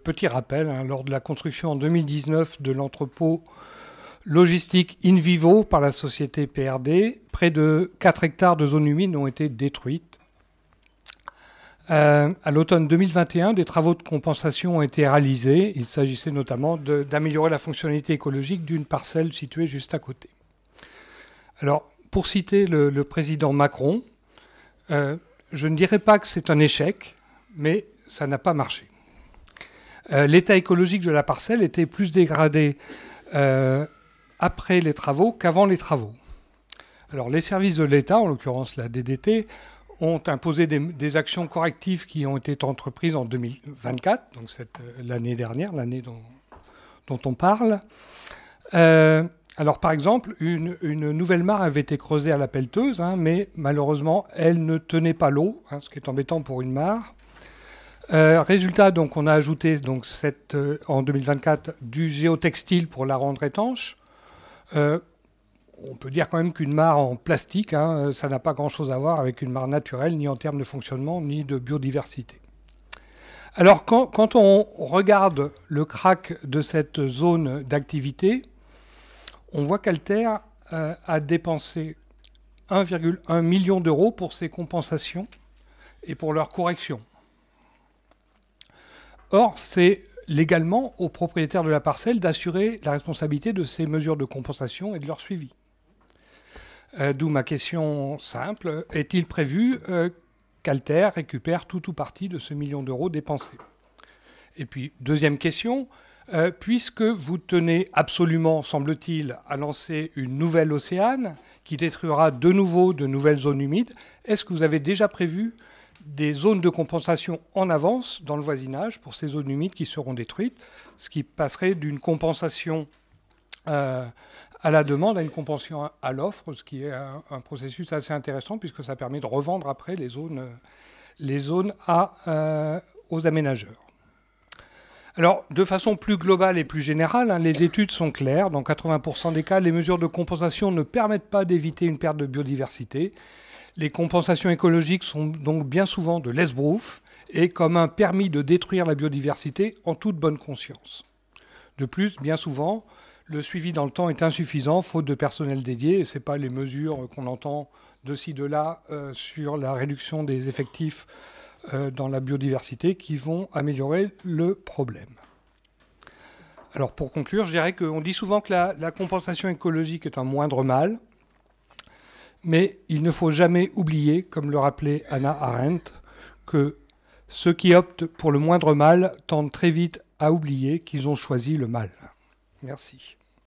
Petit rappel, lors de la construction en 2019 de l'entrepôt logistique InVivo par la société PRD, près de 4 hectares de zones humides ont été détruites. À l'automne 2021, des travaux de compensation ont été réalisés. Il s'agissait notamment d'améliorer la fonctionnalité écologique d'une parcelle située juste à côté. Alors, pour citer le président Macron, je ne dirais pas que c'est un échec, mais ça n'a pas marché. L'état écologique de la parcelle était plus dégradé après les travaux qu'avant les travaux. Alors, les services de l'État, en l'occurrence la DDT, ont imposé des actions correctives qui ont été entreprises en 2024, donc l'année dernière, l'année dont on parle. Alors, par exemple, une nouvelle mare avait été creusée à la pelleteuse, mais malheureusement, elle ne tenait pas l'eau, ce qui est embêtant pour une mare. Résultat, donc, on a ajouté donc, en 2024 du géotextile pour la rendre étanche. On peut dire quand même qu'une mare en plastique, ça n'a pas grand-chose à voir avec une mare naturelle, ni en termes de fonctionnement, ni de biodiversité. Alors, quand on regarde le crack de cette zone d'activité, on voit qu'Alter a dépensé 1,1 million d'euros pour ces compensations et pour leur correction. Or, c'est légalement aux propriétaires de la parcelle d'assurer la responsabilité de ces mesures de compensation et de leur suivi. D'où ma question simple, est-il prévu qu'Alter récupère tout ou partie de ce million d'euros dépensés? Et puis, deuxième question, puisque vous tenez absolument, semble-t-il, à lancer une nouvelle Océane qui détruira de nouveau de nouvelles zones humides, est-ce que vous avez déjà prévu des zones de compensation en avance dans le voisinage pour ces zones humides qui seront détruites, ce qui passerait d'une compensation à la demande à une compensation à l'offre, ce qui est un processus assez intéressant puisque ça permet de revendre après les zones aux aménageurs. Alors, de façon plus globale et plus générale, les études sont claires. Dans 80% des cas, les mesures de compensation ne permettent pas d'éviter une perte de biodiversité. Les compensations écologiques sont donc bien souvent de l'esbrouf et comme un permis de détruire la biodiversité en toute bonne conscience. De plus, bien souvent, le suivi dans le temps est insuffisant, faute de personnel dédié, et ce n'est pas les mesures qu'on entend de ci, de là sur la réduction des effectifs dans la biodiversité qui vont améliorer le problème. Alors pour conclure, je dirais qu'on dit souvent que la compensation écologique est un moindre mal, mais il ne faut jamais oublier, comme le rappelait Hannah Arendt, que ceux qui optent pour le moindre mal tendent très vite à oublier qu'ils ont choisi le mal. Merci.